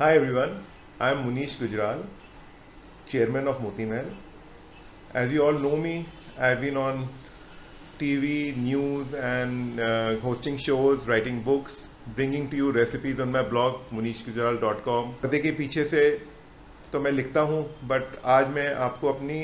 Hi everyone, I am Munish Gujral, chairman of Moti Mahal. As you all know me, I've been on TV, news, and hosting shows, writing books, bringing to you recipes on my blog munishgujral.com. पर्दे के पीछे से तो मैं लिखता हूँ, but आज मैं आपको अपनी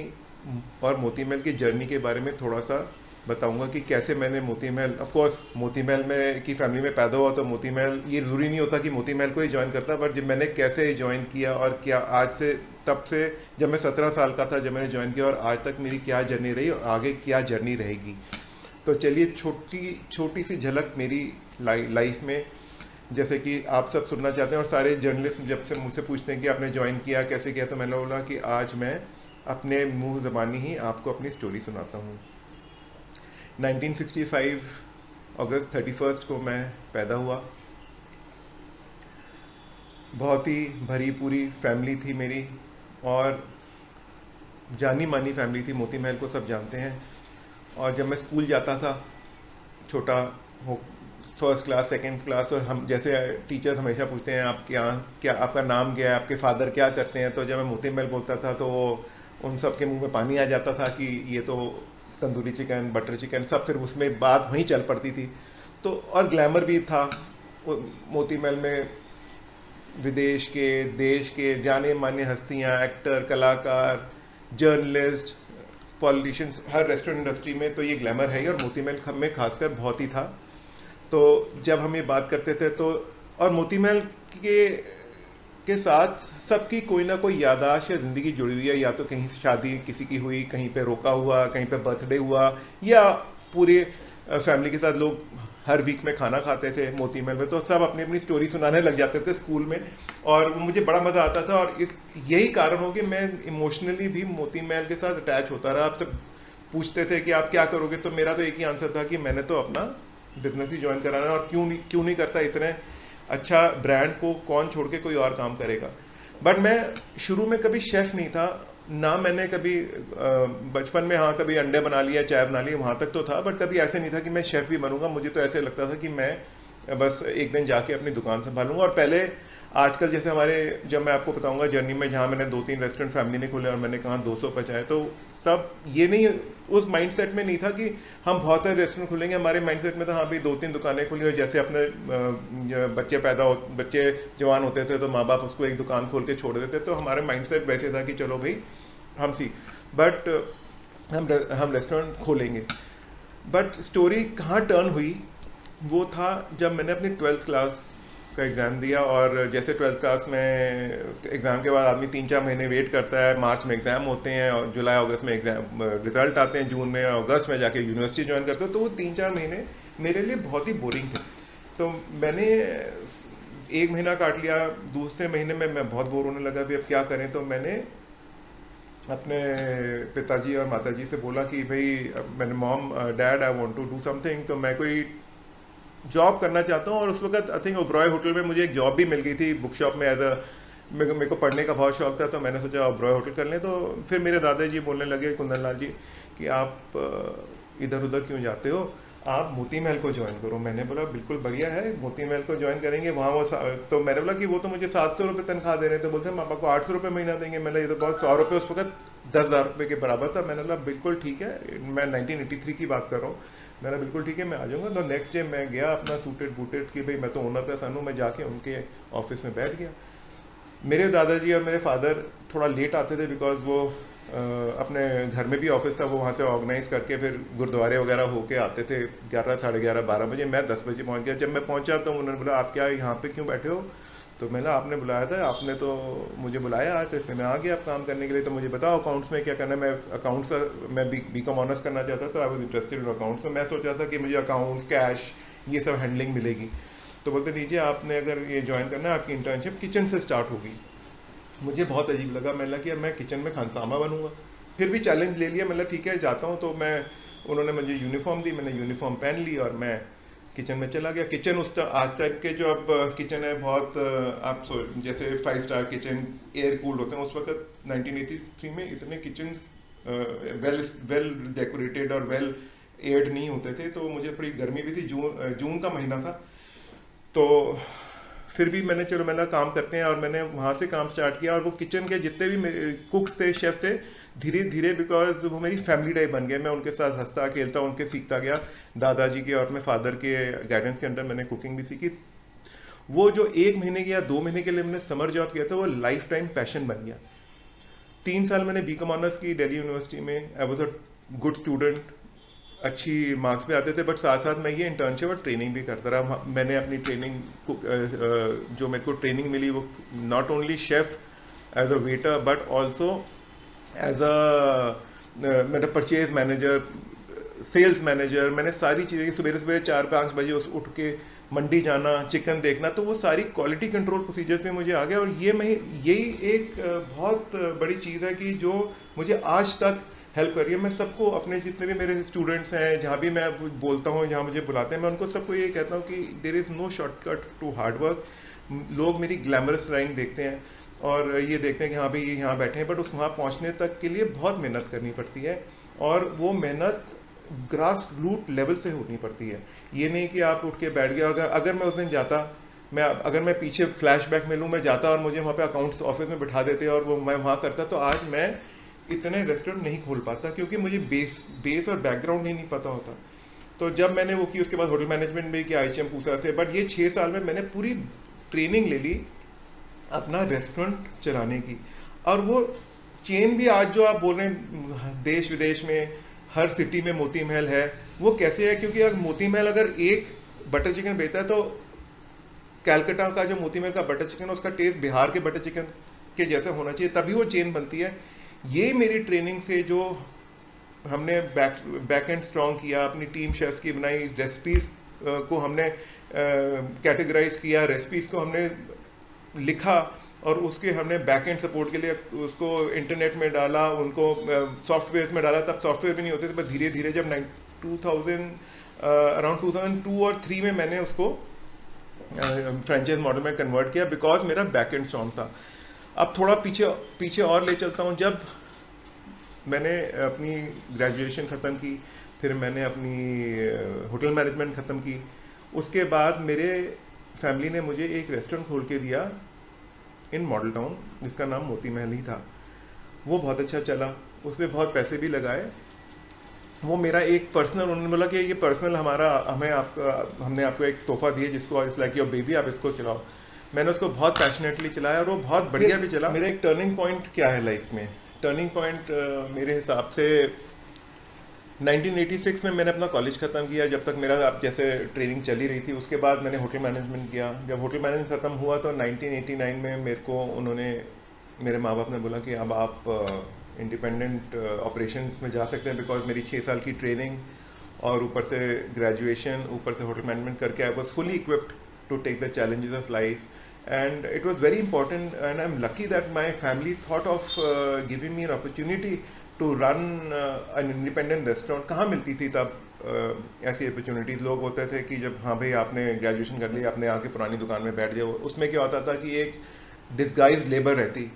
और मोती महल की जर्नी के बारे में थोड़ा सा बताऊंगा कि कैसे मैंने मोती महल, ऑफ कोर्स मोती महल में की फैमिली में पैदा हुआ तो मोती महल ये ज़रूरी नहीं होता कि मोती महल को ही ज्वाइन करता, बट जब मैंने कैसे ज्वाइन किया और क्या आज से तब से जब मैं 17 साल का था जब मैंने ज्वाइन किया और आज तक मेरी क्या जर्नी रही और आगे क्या जर्नी रहेगी। तो चलिए छोटी छोटी सी झलक मेरी लाइफ में, जैसे कि आप सब सुनना चाहते हैं और सारे जर्नलिस्ट जब से मुझसे पूछते हैं कि आपने ज्वाइन किया कैसे किया, तो मैंने बोला कि आज मैं अपने मुंह ज़बानी ही आपको अपनी स्टोरी सुनाता हूँ। 1965 अगस्त 31 को मैं पैदा हुआ। बहुत ही भरी पूरी फैमिली थी मेरी और जानी मानी फैमिली थी, मोती महल को सब जानते हैं। और जब मैं स्कूल जाता था छोटा हो, फर्स्ट क्लास सेकंड क्लास, और हम जैसे टीचर्स हमेशा पूछते हैं आप क्या आपका नाम क्या है, आपके फादर क्या करते हैं, तो जब मैं मोती महल बोलता था तो उन सब के मुंह में पानी आ जाता था कि ये तो तंदूरी चिकन बटर चिकन सब, फिर उसमें बात वहीं चल पड़ती थी। तो और ग्लैमर भी था मोती महल में, विदेश के देश के जाने माने हस्तियां, एक्टर, कलाकार, जर्नलिस्ट, पॉलिटिशियंस, हर रेस्टोरेंट इंडस्ट्री में तो ये ग्लैमर है ही, और मोती महल में खासकर बहुत ही था। तो जब हम ये बात करते थे तो, और मोती महल के के साथ सबकी कोई ना कोई याददाश्त या ज़िंदगी जुड़ी हुई है, या तो कहीं शादी किसी की हुई, कहीं पे रोका हुआ, कहीं पे बर्थडे हुआ, या पूरे फैमिली के साथ लोग हर वीक में खाना खाते थे मोती महल में, तो सब अपनी अपनी स्टोरी सुनाने लग जाते थे स्कूल में, और मुझे बड़ा मज़ा आता था। और इस यही कारण हो कि मैं इमोशनली भी मोती महल के साथ अटैच होता रहा। आप सब पूछते थे कि आप क्या करोगे, तो मेरा तो एक ही आंसर था कि मैंने तो अपना बिजनेस ही ज्वाइन कराना है, और क्यों नहीं करता, इतने अच्छा ब्रांड को कौन छोड़ के कोई और काम करेगा। बट मैं शुरू में कभी शेफ़ नहीं था ना, मैंने कभी बचपन में हाँ कभी अंडे बना लिया, चाय बना ली, वहाँ तक तो था, बट कभी ऐसे नहीं था कि मैं शेफ़ भी बनूंगा। मुझे तो ऐसे लगता था कि मैं बस एक दिन जाके अपनी दुकान संभालूंगा। और पहले आजकल जैसे हमारे, जब मैं आपको बताऊंगा जर्नी में, जहाँ मैंने 2-3 रेस्टोरेंट फैमिली ने खोले और मैंने कहा 200 बचाए, तो तब ये नहीं, उस माइंडसेट में नहीं था कि हम बहुत सारे रेस्टोरेंट खोलेंगे। हमारे माइंडसेट में था हाँ भाई 2-3 दुकानें खुली, और जैसे अपने बच्चे जवान होते थे तो माँ बाप उसको एक दुकान खोल के छोड़ देते, तो हमारे माइंडसेट वैसे था कि चलो भाई हम सी, बट हम रेस्टोरेंट खोलेंगे। बट स्टोरी कहाँ टर्न हुई वो था जब मैंने अपनी 12th क्लास का एग्ज़ाम दिया। और जैसे 12th क्लास में एग्ज़ाम के बाद आदमी 3-4 महीने वेट करता है, मार्च में एग्ज़ाम होते हैं और जुलाई अगस्त में एग्ज़ाम रिजल्ट आते हैं, जून में अगस्त में जाके यूनिवर्सिटी ज्वाइन करते हो, तो वो 3-4 महीने मेरे लिए बहुत ही बोरिंग थे। तो मैंने एक महीना काट लिया, दूसरे महीने में मैं बहुत बोर होने लगा, भी अब क्या करें। तो मैंने अपने पिताजी और माताजी से बोला कि भाई मैंने mom dad I want to do something, तो मैं कोई जॉब करना चाहता हूँ। और उस वक्त आई थिंक ओबरॉय होटल में मुझे एक जॉब भी मिल गई थी बुक शॉप में, एज अ मेरे को पढ़ने का बहुत शौक था, तो मैंने सोचा ओबरॉय होटल कर लें। तो फिर मेरे दादाजी बोलने लगे, कुंदन लाल जी, कि आप इधर उधर क्यों जाते हो, आप मोती महल को ज्वाइन करो। मैंने बोला बिल्कुल बढ़िया है, मोती महल को ज्वाइन करेंगे। वहाँ वो तो मैंने बोला कि वो तो मुझे 700 रुपये तनख्वाह दे रहे थे, बोलते हैं पापा को 800 रुपये महीना देंगे। मैंने ये तो बहुत, 100 रुपये उस वक्त 10,000 रुपये के बराबर था। मैंने बोला बिल्कुल ठीक है, मैं 1983 की बात कर रहा हूँ। मैंने बिल्कुल ठीक है मैं आ जाऊँगा। तो नेक्स्ट डे मैं गया अपना सूटेड बूटेड कि भाई मैं तो ओनर का सन हूँ, मैं जाके उनके ऑफिस में बैठ गया। मेरे दादाजी और मेरे फादर थोड़ा लेट आते थे, बिकॉज वो अपने घर में भी ऑफिस था, वो वहाँ से ऑर्गेनाइज करके फिर गुरुद्वारे वगैरह होके आते थे 11, साढ़े 11, 12 बजे। मैं 10 बजे पहुँच गया। जब मैं पहुँचा तो उन्होंने बोला आप क्या यहाँ पे क्यों बैठे हो, तो मैंने आपने बुलाया था, आपने तो मुझे बुलाया आज, तो इसलिए मैं आ गया आप काम करने के लिए। तो मुझे बताओ अकाउंट्स में क्या करना है। मैं अकाउंट्स, मैं बीकॉम ऑनर्स करना चाहता, तो I was interested in accounts. तो मैं सोच रहा था कि मुझे अकाउंट्स, कैश, ये सब हैंडलिंग मिलेगी। तो बोलते लीजिए आपने अगर ये ज्वाइन करना है, आपकी इंटर्नशिप किचन से स्टार्ट होगी। मुझे बहुत अजीब लगा, मैंने लगा कि अब मैं किचन में खानसामा बनूंगा। फिर भी चैलेंज ले लिया, मतलब ठीक है जाता हूँ। तो मैं, उन्होंने मुझे यूनिफॉर्म दी, मैंने यूनिफॉर्म पहन ली और मैं किचन में चला गया। किचन उस आज टाइप के जो अब किचन है बहुत, आप जैसे 5 स्टार किचन एयर कूल्ड होते हैं, उस वक्त 1983 में इतने किचन वेल वेल डेकोरेटेड और वेल एयर्ड नहीं होते थे। तो मुझे थोड़ी गर्मी भी थी, जून का महीना था। तो फिर भी मैंने चलो मैंने काम करते हैं, और मैंने वहाँ से काम स्टार्ट किया। और वो किचन के जितने भी मेरे कुक्स थे, शेफ थे, धीरे धीरे बिकॉज वो मेरी फैमिली टाइप बन गए, मैं उनके साथ हंसता खेलता उनके सीखता गया। दादाजी के और अपने फादर के गाइडेंस के अंडर मैंने कुकिंग भी सीखी। वो जो 1 महीने के या 2 महीने के लिए मैंने समर जॉब किया था, वो लाइफ टाइम पैशन बन गया। 3 साल मैंने बीकॉम ऑनर्स की दिल्ली यूनिवर्सिटी में। I was a good student, अच्छी मार्क्स भी आते थे, बट साथ साथ मैं ये इंटर्नशिप और ट्रेनिंग भी करता रहा। मैंने अपनी ट्रेनिंग जो मेरे को ट्रेनिंग मिली, वो not only chef as a waiter but also as a मेरा परचेज मैनेजर, सेल्स मैनेजर। मैंने सारी चीज़ें, सवेरे सवेरे 4-5 बजे उठ के मंडी जाना, चिकन देखना, तो वो सारी क्वालिटी कंट्रोल प्रोसीजर्स में मुझे आ गया। और ये मैं यही एक बहुत बड़ी चीज़ है कि जो मुझे आज तक हेल्प कर रही है। मैं सबको, अपने जितने भी मेरे स्टूडेंट्स हैं, जहाँ भी मैं बोलता हूँ, जहाँ मुझे बुलाते हैं, मैं उनको सबको ये कहता हूँ कि there is no shortcut to hard work. लोग मेरी ग्लैमरस लाइन देखते हैं और ये देखते हैं कि हाँ भाई ये यहाँ बैठे हैं, बट उस वहाँ पहुँचने तक के लिए बहुत मेहनत करनी पड़ती है। और वो मेहनत ग्रास रूट लेवल से होनी पड़ती है। ये नहीं कि आप उठ के बैठ गया। अगर मैं उस दिन जाता, अगर मैं पीछे फ्लैशबैक में लूँ, मैं जाता और मुझे वहाँ पे अकाउंट्स ऑफिस में बिठा देते और वो मैं वहाँ करता, तो आज मैं इतने रेस्टोरेंट नहीं खोल पाता, क्योंकि मुझे बेस और बैकग्राउंड ही नहीं पता होता। तो जब मैंने वो की, उसके बाद होटल मैनेजमेंट भी किया IHM पूसा से। बट ये 6 साल में मैंने पूरी ट्रेनिंग ले ली अपना रेस्टोरेंट चलाने की। और वो चेन भी आज जो आप बोल रहे हैं देश विदेश में हर सिटी में मोती महल है, वो कैसे है? क्योंकि अगर मोती महल अगर एक बटर चिकन बेचता है, तो कैलकाटा का जो मोती महल का बटर चिकन है, उसका टेस्ट बिहार के बटर चिकन के जैसा होना चाहिए, तभी वो चेन बनती है। ये मेरी ट्रेनिंग से जो हमने बैक एंड स्ट्रॉन्ग किया, अपनी टीम शेफ्स की बनाई, रेसिपीज को हमने कैटेगराइज किया, रेसिपीज को हमने लिखा, और उसके हमने बैक एंड सपोर्ट के लिए उसको इंटरनेट में डाला, उनको सॉफ्टवेयर में डाला। तब सॉफ्टवेयर भी नहीं होते थे, पर धीरे धीरे जब 2000 अराउंड 2002 और 3 में मैंने उसको फ्रेंचाइज मॉडल में कन्वर्ट किया, बिकॉज मेरा बैक एंड स्ट्रॉन्ग था। अब थोड़ा पीछे और ले चलता हूँ। जब मैंने अपनी ग्रेजुएशन ख़त्म की, फिर मैंने अपनी होटल मैनेजमेंट ख़त्म की, उसके बाद मेरे फैमिली ने मुझे एक रेस्टोरेंट खोल के दिया इन मॉडल टाउन, जिसका नाम मोती महल ही था। वो बहुत अच्छा चला, उसमें बहुत पैसे भी लगाए। वो मेरा एक पर्सनल, उन्होंने बोला कि ये पर्सनल हमने आपको एक तोहफा दिया, जिसको इट्स लाइक योर बेबी, आप इसको चलाओ। मैंने उसको बहुत पैशनेटली चलाया और वो बहुत बढ़िया भी चला। मेरा एक टर्निंग पॉइंट क्या है लाइफ में? टर्निंग पॉइंट मेरे हिसाब से 1986 में मैंने अपना कॉलेज ख़त्म किया। जब तक मेरा आप जैसे ट्रेनिंग चली रही थी, उसके बाद मैंने होटल मैनेजमेंट किया। जब होटल मैनेजमेंट ख़त्म हुआ तो 1989 में मेरे माँ बाप ने बोला कि अब आप इंडिपेंडेंट ऑपरेशंस में जा सकते हैं, बिकॉज मेरी 6 साल की ट्रेनिंग और ऊपर से ग्रेजुएशन, ऊपर से होटल मैनेजमेंट करके I was fully equipped to take the challenges of life. And it was very important, and I am lucky that my family thought of giving me an opportunity to run an independent restaurant. कहाँ मिलती थी तब ऐसी opportunities? लोग होते थे कि जब हाँ भाई आपने ग्रेजुएशन कर लिया, आपने आके पुरानी दुकान में बैठ जाओ। उसमें क्या होता था कि एक डिस्गाइज लेबर रहती,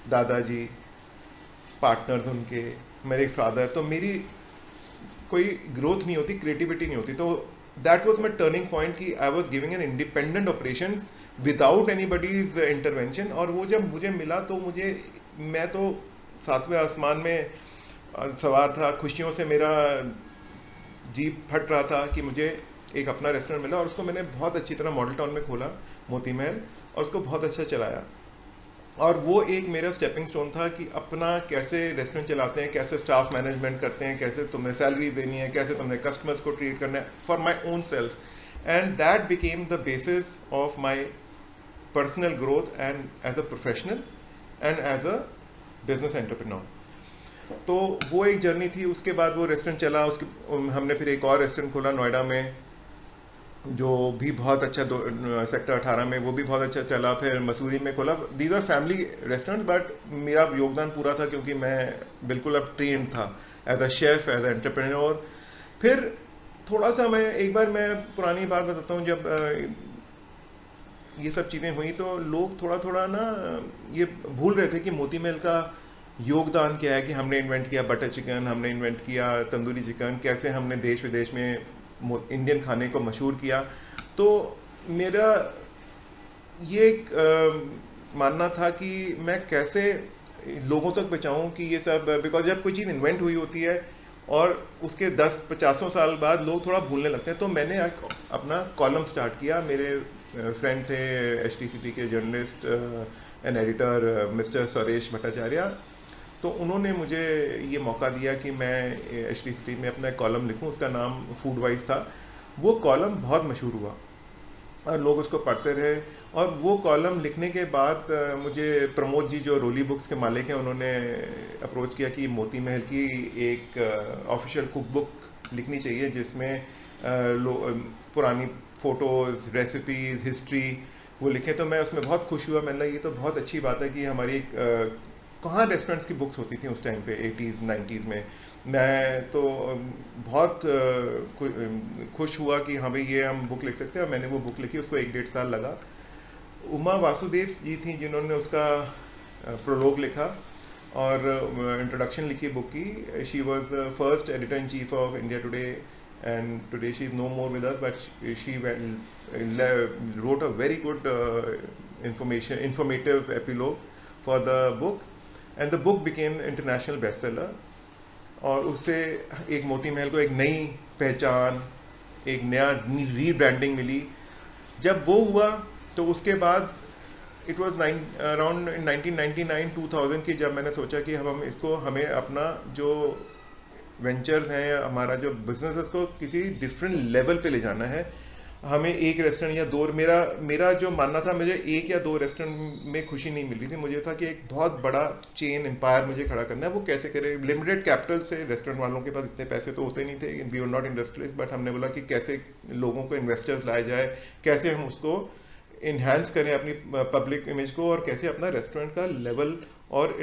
दादाजी, पार्टनर्स उनके, मेरे फादर, तो मेरी कोई ग्रोथ नहीं होती, क्रिएटिविटी नहीं होती। तो that was my turning point कि I was giving an independent operation without anybody's intervention. और वो जब मुझे मिला तो मैं तो 7वें आसमान में सवार था, खुशियों से मेरा जी फट रहा था कि मुझे एक अपना रेस्टोरेंट मिला। और उसको मैंने बहुत अच्छी तरह मॉडल टाउन में खोला, मोती महल, और उसको बहुत अच्छा चलाया। और वो एक मेरा स्टेपिंग स्टोन था कि अपना कैसे रेस्टोरेंट चलाते हैं, कैसे स्टाफ मैनेजमेंट करते हैं, कैसे तुम्हें सैलरी देनी है, कैसे तुमने कस्टमर्स को ट्रीट करना है, for my own self. And that became the basis of my personal growth and as a professional and as a business entrepreneur. तो वो एक जर्नी थी। उसके बाद वो रेस्टोरेंट चला, हमने फिर एक और रेस्टोरेंट खोला नोएडा में, जो भी बहुत अच्छा, सेक्टर 18 में, वो भी बहुत अच्छा चला। फिर मसूरी में खोला। These are family restaurant, but मेरा योगदान पूरा था क्योंकि मैं बिल्कुल अब ट्रेंड था as a chef, as a entrepreneur. फिर थोड़ा सा एक बार मैं पुरानी बात बताता हूँ, जब ये सब चीज़ें हुई तो लोग थोड़ा थोड़ा ना ये भूल रहे थे कि मोती महल का योगदान क्या है, कि हमने इन्वेंट किया बटर चिकन, हमने इन्वेंट किया तंदूरी चिकन, कैसे हमने देश विदेश में इंडियन खाने को मशहूर किया। तो मेरा ये एक मानना था कि मैं कैसे लोगों तक पहुँचाऊँ कि ये सब, बिकॉज जब कोई चीज़ इन्वेंट हुई होती है और उसके 10-50 साल बाद लोग थोड़ा भूलने लगते हैं, तो मैंने अपना कॉलम स्टार्ट किया। मेरे फ्रेंड थे HTCT के journalist and editor mister Suresh Bhattacharya, तो उन्होंने मुझे ये मौका दिया कि मैं HTCT में अपना एक कॉलम लिखूं। उसका नाम फूड वाइज था। वो कॉलम बहुत मशहूर हुआ और लोग उसको पढ़ते रहे। और वो कॉलम लिखने के बाद मुझे प्रमोद जी, जो रोली बुक्स के मालिक हैं, उन्होंने अप्रोच किया कि मोती महल की एक ऑफिशियल कुक बुक लिखनी चाहिए जिसमें पुरानी फ़ोटोज़, रेसिपीज़, हिस्ट्री वो लिखे। तो मैं उसमें बहुत खुश हुआ। मैंने ये तो बहुत अच्छी बात है कि हमारी कहाँ रेस्टोरेंट्स की बुक्स होती थी उस टाइम पे 80s 90s में। मैं तो बहुत खुश हुआ कि हाँ भाई ये हम बुक लिख सकते हैं। और मैंने वो बुक लिखी, उसको 1-1.5 साल लगा। उमा वासुदेव जी थी जिन्होंने उसका प्रोलोग लिखा और इंट्रोडक्शन लिखी बुक की। She was the first editor in chief of India today, and today she is no more with us, but she wrote a very good informative epilogue for the book, and the book became international bestseller। और उससे एक मोती महल को एक नई पहचान, एक नया rebranding मिली। जब वो हुआ तो उसके बाद इट वॉज अराउंड 1999-2000 की, जब मैंने सोचा कि हमें अपना जो वेंचर्स हैं, हमारा जो बिजनेस है, उसको किसी डिफरेंट लेवल पे ले जाना है। हमें एक रेस्टोरेंट या दो, मेरा जो मानना था, मुझे एक या दो रेस्टोरेंट में खुशी नहीं मिल रही थी। मुझे था कि एक बहुत बड़ा चेन एम्पायर मुझे खड़ा करना है। वो कैसे करें? लिमिटेड कैपिटल से, रेस्टोरेंट वालों के पास इतने पैसे तो होते नहीं थे, we are not industrialist, but हमने बोला कि कैसे लोगों को इन्वेस्टर्स लाया जाए, कैसे हम उसको इन्हांस करें अपनी पब्लिक इमेज को, और कैसे अपना रेस्टोरेंट का लेवल और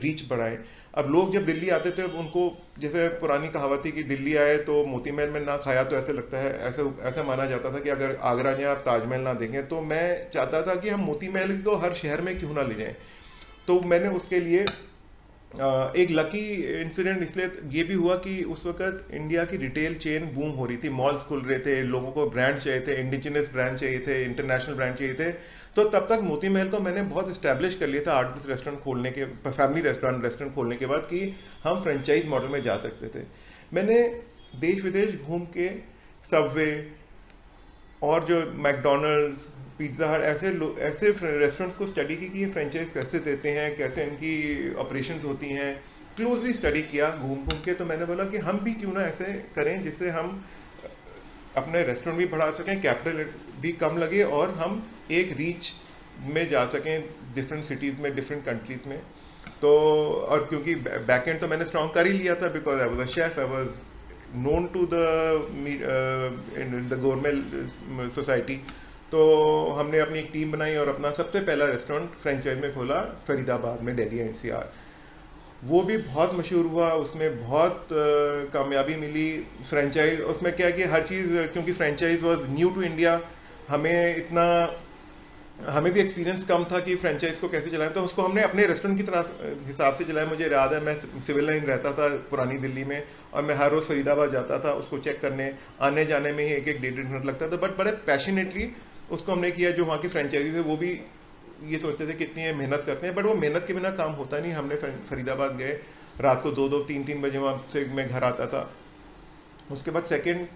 रीच बढ़ाएं। अब लोग जब दिल्ली आते थे, उनको जैसे पुरानी कहावत थी कि दिल्ली आए तो मोती महल में ना खाया तो ऐसे लगता है, ऐसा माना जाता था कि अगर आगरा जाए आप ताजमहल ना देखें। तो मैं चाहता था कि हम मोती महल को हर शहर में क्यों ना ले जाएं। तो मैंने उसके लिए एक लकी इंसिडेंट इसलिए ये भी हुआ कि उस वक्त इंडिया की रिटेल चेन बूम हो रही थी, मॉल्स खुल रहे थे, लोगों को ब्रांड चाहिए थे, इंडिजिनस ब्रांड चाहिए थे, इंटरनेशनल ब्रांड चाहिए थे। तो तब तक मोती महल को मैंने बहुत इस्टेब्लिश कर लिया था 8-10 रेस्टोरेंट खोलने के, फैमिली रेस्टोरेंट खोलने के बाद, कि हम फ्रेंचाइज मॉडल में जा सकते थे। मैंने देश विदेश घूम के सबवे और जो मैकडोनल्ड्स, पिज्ज़ा हट, ऐसे रेस्टोरेंट्स को स्टडी की कि ये फ्रेंचाइज कैसे देते हैं, कैसे इनकी ऑपरेशंस होती हैं, क्लोजली स्टडी किया घूम घूम के। तो मैंने बोला कि हम भी क्यों ना ऐसे करें जिससे हम अपने रेस्टोरेंट भी बढ़ा सकें, कैपिटल भी कम लगे, और हम एक रीच में जा सकें डिफरेंट सिटीज़ में, डिफरेंट कंट्रीज़ में। तो और क्योंकि बैक एंड तो मैंने स्ट्रॉन्ग कर ही लिया था, because I was a chef, I was known to the government society. तो हमने अपनी एक टीम बनाई और अपना सबसे पहला रेस्टोरेंट फ्रेंचाइज में खोला फरीदाबाद में, दिल्ली NCR। वो भी बहुत मशहूर हुआ, उसमें बहुत कामयाबी मिली। फ्रेंचाइज उसमें क्या है कि हर चीज़, क्योंकि franchise was new to India, हमें भी एक्सपीरियंस कम था कि फ्रेंचाइज को कैसे चलाएं। तो उसको हमने अपने रेस्टोरेंट की तरह हिसाब से चलाया। मुझे याद है, मैं सिविल लाइन रहता था पुरानी दिल्ली में, और मैं हर रोज़ फरीदाबाद जाता था उसको चेक करने। आने जाने में ही 1-1 डेढ़ मिनट लगता था, बट बड़े पैशनेटली उसको हमने किया। जो वहाँ की फ्रेंचाइजीज है वो भी ये सोचते थे कितनी मेहनत करते हैं, बट वो मेहनत के बिना काम होता नहीं। हमने फरीदाबाद गए, रात को 2-2 3-3 बजे वहाँ से मैं घर आता था। उसके बाद सेकेंड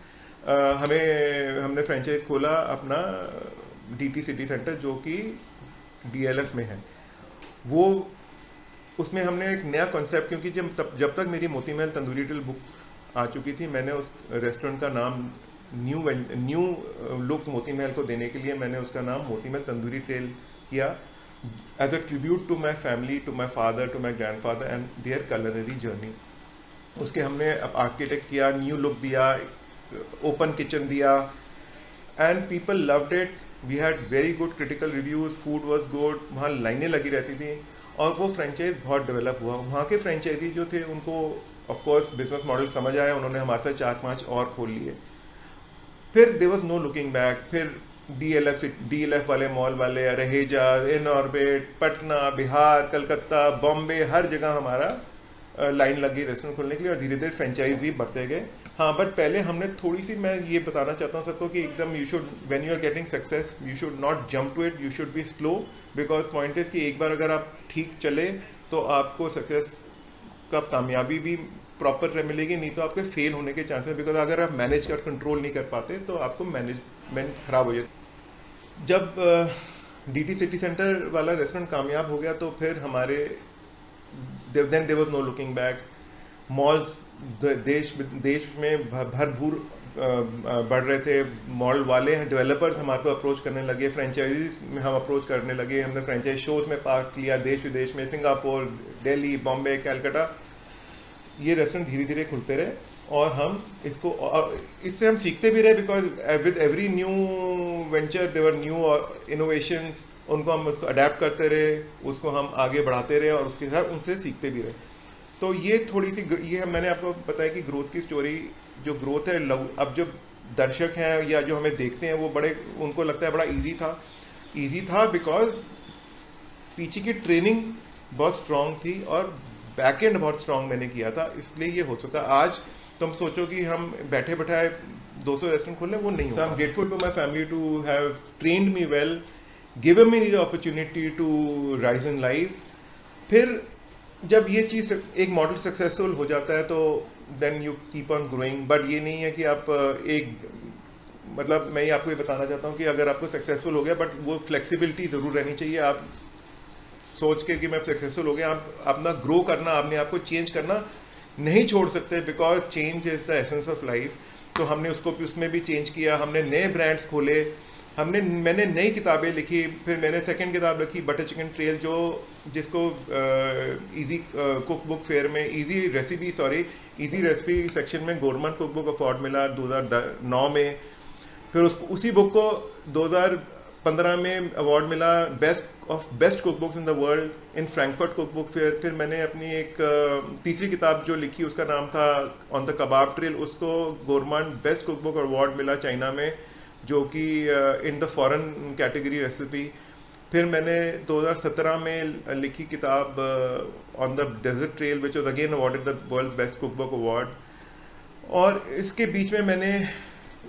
हमने फ्रेंचाइज खोला अपना DT सिटी सेंटर, जो कि DLF में है। वो उसमें हमने एक नया कॉन्सेप्ट, क्योंकि जब तक मेरी मोती महल तंदूरी टेल बुक आ चुकी थी, मैंने उस रेस्टोरेंट का नाम न्यू लुक मोती महल को देने के लिए मैंने उसका नाम मोती महल तंदूरी टेल किया, as a tribute to my family, to my father, to my grandfather and their culinary journey. उसके हमने आर्किटेक्ट किया, न्यू लुक दिया, ओपन किचन दिया, and people loved it. We had very good critical reviews, food was good, वहाँ लाइनें लगी रहती थी, और वो फ्रेंचाइज बहुत डेवलप हुआ। वहाँ के फ्रेंचाइजी जो थे उनको ऑफकोर्स बिजनेस मॉडल समझ आया, उन्होंने हमारे साथ 4-5 और खोल लिए। फिर there was no looking back. फिर DLF वाले मॉल वाले, रहेजा, इन ऑर्बिट, पटना, बिहार, कलकत्ता, बॉम्बे, हर जगह हमारा लाइन लगी रेस्टोरेंट खोलने के लिए, और धीरे धीरे फ्रेंचाइज भी बढ़ते गए। हाँ, बट पहले हमने थोड़ी सी, मैं ये बताना चाहता हूँ सबको कि एकदम you should, when you are getting success you should not jump to it, you should be slow, because point is कि एक बार अगर आप ठीक चले तो आपको सक्सेस का कामयाबी भी प्रॉपर मिलेगी, नहीं तो आपके फेल होने के चांसेस, बिकॉज अगर आप मैनेज कर कंट्रोल नहीं कर पाते तो आपको मैनेजमेंट खराब हो जाती। जब DT सिटी सेंटर वाला रेस्टोरेंट कामयाब हो गया तो फिर हमारे then there was no looking back. Malls देश देश में भरपूर बढ़ रहे थे, मॉल वाले डेवलपर्स हमारे को अप्रोच करने लगे, फ्रेंचाइजीज में हम अप्रोच करने लगे, हमने फ्रेंचाइज शोज में पार्ट लिया देश विदेश में, सिंगापुर, दिल्ली, बॉम्बे, कलकत्ता। ये रेस्टोरेंट धीरे धीरे खुलते रहे और हम इसको, इससे हम सीखते भी रहे, because with every new venture there new innovations, उनको हम उसको अडेप्ट करते रहे, उसको हम आगे बढ़ाते रहे और उसके साथ उनसे सीखते भी रहे। तो ये थोड़ी सी, ये मैंने आपको बताया कि ग्रोथ की स्टोरी, जो ग्रोथ है अब जो दर्शक हैं या जो हमें देखते हैं वो बड़े, उनको लगता है बड़ा इजी था बिकॉज पीछे की ट्रेनिंग बहुत स्ट्रांग थी और बैक एंड बहुत स्ट्रांग मैंने किया था, इसलिए ये हो सका। आज तुम सोचो कि हम बैठे बैठाए 200 रेस्टोरेंट खोल लें, वो नहीं होगा। I am grateful to my family to have trained me well, given me the opportunity to rise in life. फिर जब ये चीज़ एक मॉडल सक्सेसफुल हो जाता है तो then you keep on growing. But ये नहीं है कि आप एक, मतलब मैं आपको ये बताना चाहता हूँ कि अगर आपको सक्सेसफुल हो गया, बट वो फ्लेक्सिबिलिटी ज़रूर रहनी चाहिए। आप सोच के कि मैं सक्सेसफुल हो गया, आप अपना ग्रो करना, अपने आप को चेंज करना नहीं छोड़ सकते, because change is the essence of life. तो हमने उसको उसमें भी चेंज किया, हमने नए ब्रांड्स खोले, मैंने नई किताबें लिखी, फिर मैंने सेकंड किताब लिखी बटर चिकन ट्रेल, जिसको इजी कुक बुक फेयर में इजी रेसिपी सेक्शन में गवर्नमेंट कुक बुक अवार्ड मिला 2009 में। फिर उसी बुक को 2015 में अवार्ड मिला best cook books in the world in Frankfurt cook book fair. फिर मैंने अपनी एक तीसरी किताब जो लिखी उसका नाम था ऑन द कबाब ट्रेल, उसको government best cook book award मिला चाइना में, जो कि in the foreign category recipe. फिर मैंने 2017 में लिखी किताब on the dessert trail which was again awarded the world best cook book award. और इसके बीच में मैंने,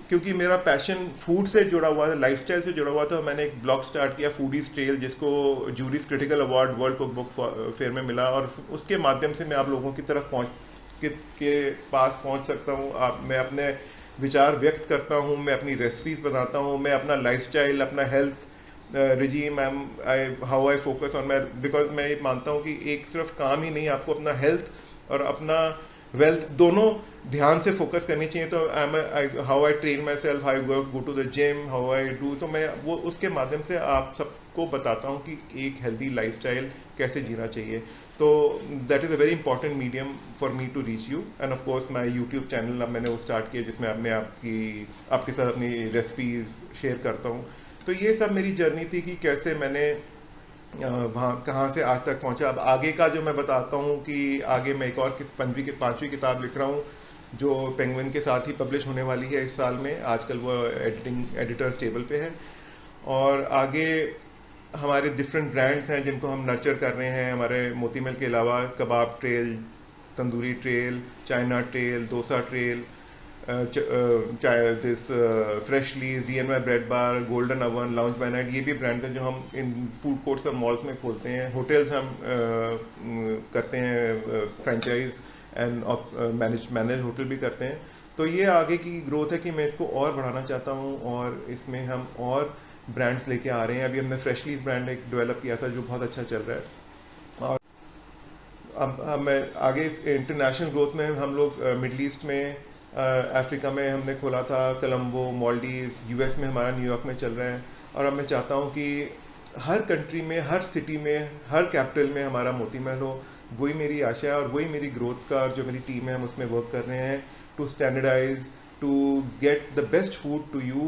क्योंकि मेरा पैशन फूड से जुड़ा हुआ था, लाइफस्टाइल से जुड़ा हुआ था, मैंने एक ब्लॉग स्टार्ट किया फूडीज ट्रेल, जिसको juries critical award world cook book fair में मिला। और उसके माध्यम से मैं आप लोगों की तरफ के पास पहुंच सकता हूं। मैं अपने विचार व्यक्त करता हूं, मैं अपनी रेसिपीज बनाता हूं, मैं अपना लाइफस्टाइल, अपना health regime, how I focus on my, because मैं ये मानता हूं कि एक सिर्फ काम ही नहीं, आपको अपना हेल्थ और अपना वेल्थ दोनों ध्यान से फोकस करनी चाहिए। तो how I train myself, how I go to the gym, how I do, तो मैं वो उसके माध्यम से आप सबको बताता हूँ कि एक हेल्दी लाइफस्टाइल कैसे जीना चाहिए। तो that is a very important medium for me to reach you. And of course my YouTube channel अब मैंने वो स्टार्ट किया, जिसमें मैं आपके साथ अपनी रेसिपीज शेयर करता हूँ। तो ये सब मेरी जर्नी थी कि कैसे मैंने वहाँ कहाँ से आज तक पहुँचा। अब आगे का जो मैं बताता हूँ कि आगे मैं एक और पांचवी किताब लिख रहा हूँ, जो पेंगुइन के साथ ही पब्लिश होने वाली है इस साल में। आजकल वो एडिटर्स टेबल पे है। और आगे हमारे डिफरेंट ब्रांड्स हैं जिनको हम नर्चर कर रहे हैं। हमारे मोती महल के अलावा Kabab Trail, Tandoori Trail, China Trail, Dosa Trail, this Freshlies, DNY Bread Bar, Golden Oven, Lounge by Night, ये भी ब्रांड हैं जो हम इन फूड कोर्ट्स और मॉल्स में खोलते हैं। होटल्स हम करते हैं फ्रेंचाइज एंड मैनेज होटल भी करते हैं। तो ये आगे की ग्रोथ है कि मैं इसको और बढ़ाना चाहता हूँ और इसमें हम और ब्रांड्स लेके आ रहे हैं। अभी हमने फ्रेशलीज ब्रांड एक डेवलप किया था जो बहुत अच्छा चल रहा है। और अब मैं आगे इंटरनेशनल ग्रोथ में हम लोग मिडल ईस्ट में, अफ्रीका में हमने खोला था, कोलंबो, मालदीव्स, US में हमारा न्यूयॉर्क में चल रहा है। और अब मैं चाहता हूँ कि हर कंट्री में, हर सिटी में, हर कैपिटल में हमारा मोती महल हो। वही मेरी आशा है और वही मेरी ग्रोथ का, जो मेरी टीम है हम उसमें वर्क कर रहे हैं to standardise, to get the best food to you.